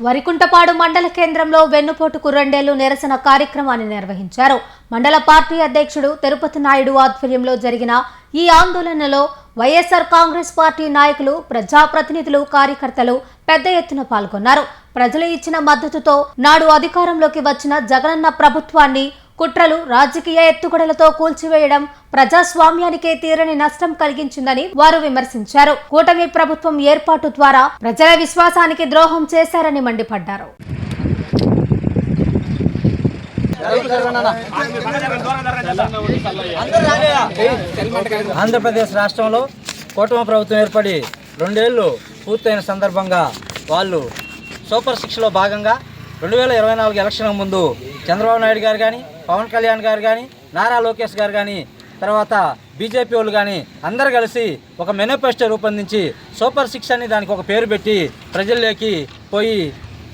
వరికుంటపాడు మండల కేంద్రంలో వెన్నుపోటుకు 2 ఏళ్లు నిరసన కార్యక్రమాన్ని నిర్వహించారు. మండల పార్టీ అధ్యక్షుడు తిరుపతి నాయుడు ఆధ్వర్యంలో జరిగిన ఈ ఆందోళనలో వైఎస్ఆర్ కాంగ్రెస్ పార్టీ నాయకులు, ప్రజాప్రతినిధులు, కార్యకర్తలు పెద్ద ఎత్తున పాల్గొన్నారు. ప్రజలు ఇచ్చిన మద్దతుతో నాడు అధికారంలోకి వచ్చిన జగనన్న ప్రభుత్వాన్ని కుట్రలు, రాజకీయ ఎత్తుగడలతో కూల్చివేయడం ప్రజాస్వామ్యానికే తీరని నష్టం కలిగించిందని వారు విమర్శించారు. కూటమి ప్రభుత్వం ఏర్పాటు ద్వారా ప్రజల విశ్వాసానికి ద్రోహం చేశారని మండిపడ్డారు. ఆంధ్రప్రదేశ్ రాష్ట్రంలో కూటమి ప్రభుత్వం ఏర్పడి 2 ఏళ్లు పూర్తయిన సందర్భంగా వాళ్ళు సూపర్ 6లో భాగంగా 2024 ఎలక్షన్ ముందు చంద్రబాబు నాయుడు గారు కానీ, పవన్ కళ్యాణ్ గారు కానీ, నారా లోకేష్ గారు కానీ, తర్వాత బీజేపీ వాళ్ళు కానీ అందరు కలిసి ఒక మేనిఫెస్టో రూపొందించి సూపర్ 6 అని దానికి ఒక పేరు పెట్టి ప్రజల్లోకి పోయి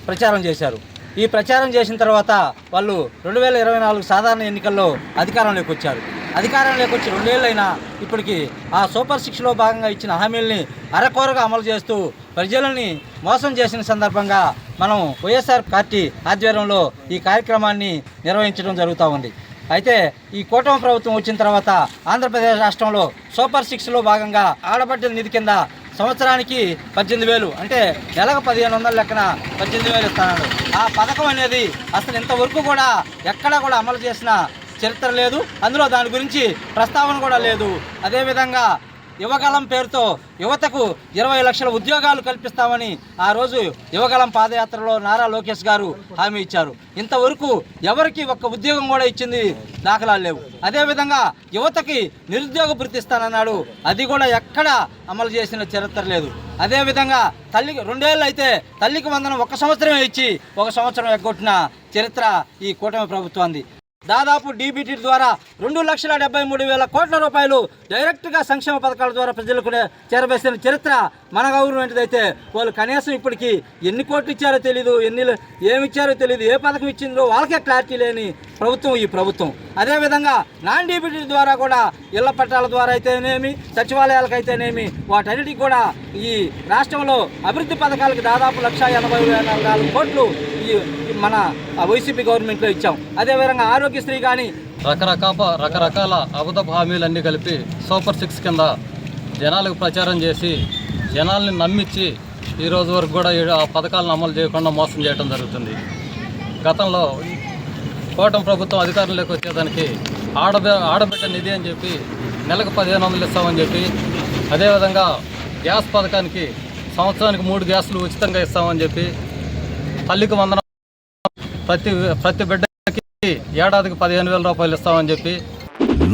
ప్రచారం చేశారు. ఈ ప్రచారం చేసిన తర్వాత వాళ్ళు 2024 సాధారణ ఎన్నికల్లో అధికారంలోకి వచ్చారు. అధికారంలోకి వచ్చి 2 ఏళ్ళైనా ఇప్పటికి ఆ సూపర్ 6లో భాగంగా ఇచ్చిన హామీల్ని అరకొరగా అమలు చేస్తూ ప్రజలని మోసం చేసిన సందర్భంగా మనం వైఎస్ఆర్ పార్టీ ఆధ్వర్యంలో ఈ కార్యక్రమాన్ని నిర్వహించడం జరుగుతూ ఉంది. అయితే ఈ కూటమి ప్రభుత్వం వచ్చిన తర్వాత ఆంధ్రప్రదేశ్ రాష్ట్రంలో సూపర్ 6లో భాగంగా ఆడబడ్డ నిధి కింద సంవత్సరానికి 18,000 అంటే నెలకు 1,500 లెక్కన 18,000 ఇస్తాను. ఆ పథకం అనేది అసలు ఇంతవరకు కూడా ఎక్కడా కూడా అమలు చేసిన చరిత్ర లేదు. అందులో దాని గురించి ప్రస్తావన కూడా లేదు. అదేవిధంగా యువగలం పేరుతో యువతకు 20 లక్షల ఉద్యోగాలు కల్పిస్తామని ఆ రోజు యువగలం పాదయాత్రలో నారా లోకేష్ గారు హామీ ఇచ్చారు. ఇంతవరకు ఎవరికి ఒక్క ఉద్యోగం కూడా ఇచ్చింది దాఖలాలు లేవు. అదేవిధంగా యువతకి నిరుద్యోగ భృతి ఇస్తానన్నాడు. అది కూడా ఎక్కడా అమలు చేసిన చరిత్ర లేదు. అదేవిధంగా తల్లికి 2 ఏళ్ళు అయితే తల్లికి వందనం 1 సంవత్సరమే ఇచ్చి 1 సంవత్సరం ఎగ్గొట్టిన చరిత్ర ఈ కూటమి ప్రభుత్వాన్ని. దాదాపు డీబీటీ ద్వారా 2,73,000 కోట్ల రూపాయలు డైరెక్ట్గా సంక్షేమ పథకాల ద్వారా ప్రజలకు చేరవేసిన చరిత్ర మన గవర్నమెంట్ అయితే వాళ్ళు కనీసం ఇప్పటికీ ఎన్ని కోట్లు ఇచ్చారో తెలీదు, ఏమి ఇచ్చారో తెలీదు, ఏ పథకం ఇచ్చిందో వాళ్ళకే క్లారిటీ లేని ప్రభుత్వం ఈ ప్రభుత్వం. అదేవిధంగా నాన్ డీబీటీ ద్వారా కూడా ఇళ్ల పట్టాల ద్వారా అయితేనేమి, సచివాలయాలకైతేనేమి వాటన్నిటికీ కూడా ఈ రాష్ట్రంలో అభివృద్ధి పథకాలకు దాదాపు 1,80,000 కోట్లు ఈ మన వైసీపీ గవర్నమెంట్లో ఇచ్చాం. అదేవిధంగా ఆరోగ్యశ్రీ కానీ రకరకాల అబద్ధపు హామీలన్నీ కలిపి సూపర్ 6 కింద జనాలకు ప్రచారం చేసి జనాల్ని నమ్మించి ఈ రోజు వరకు కూడా ఆ పథకాలను అమలు చేయకుండా మోసం చేయడం జరుగుతుంది. గతంలో కూటమి ప్రభుత్వం అధికారంలోకి వచ్చేదానికి ఆడబిడ్డ నిధి అని చెప్పి నెలకు 1,500 ఇస్తామని చెప్పి, అదేవిధంగా గ్యాస్ పథకానికి సంవత్సరానికి 3 గ్యాసులు ఉచితంగా ఇస్తామని చెప్పి, తల్లికి వందనం ప్రతి బిడ్డకి ఏడాదికి 15,000 రూపాయలు ఇస్తామని చెప్పి,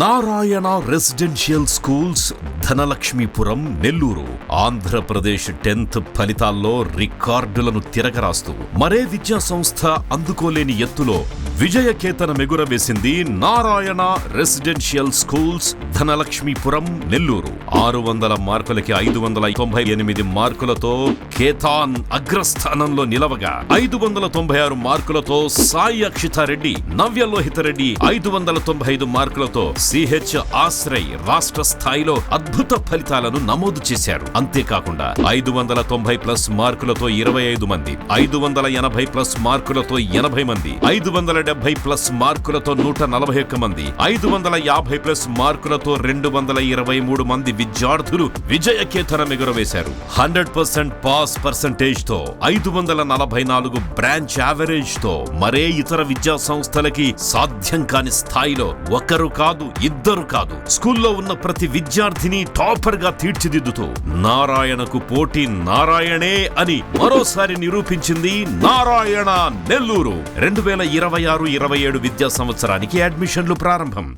Narayana residential schools Dhanalakshmipuram, Nellore Andhra Pradesh 10th ఫలితాల్లో రికార్డులను తిరగరాస్తూ మరే విద్యా సంస్థ అందుకోలేని ఎత్తులో విజయకేతనం ఎగురవేసింది నారాయణ రెసిడెన్షియల్ స్కూల్స్ ధనలక్ష్మీపురం, నెల్లూరు. 600 మార్కులకి 598 మార్కులతో కేతాన్ అగ్రస్థానంలో నిలవగా, 596 మార్కులతో సాయి అక్షితారెడ్డి, నవ్యలోహితరెడ్డి 595 మార్కులతో సిహెచ్ ఆశ్రయ్ రాష్ట్ర స్థాయిలో అద్భుత ఫలితాలను నమోదు చేశారు. అంతేకాకుండా 590+ మార్కులతో 25 మంది, 580+ మార్కులతో 80 మంది, 570+ మార్కులతో 141 మంది, 550+ మార్కులతో 223 మంది విద్యార్థులు విజయకేతనం ఎగురవేశారు. 100% పాస్ పర్సెంటేజ్ తో 544 బ్రాంచ్ యావరేజ్ తో మరే ఇతర విద్యా సంస్థలకి సాధ్యం కాని స్థాయిలో ఒకరు కాదు, ఇద్దరు కాదు, స్కూల్లో ఉన్న ప్రతి విద్యార్థిని టాపర్ గా తీర్చిదిద్దుతూ నారాయణకు పోటీ నారాయణే అని మరోసారి నిరూపించింది నారాయణ నెల్లూరు. 2026-27 విద్యా సంవత్సరానికి అడ్మిషన్లు ప్రారంభం.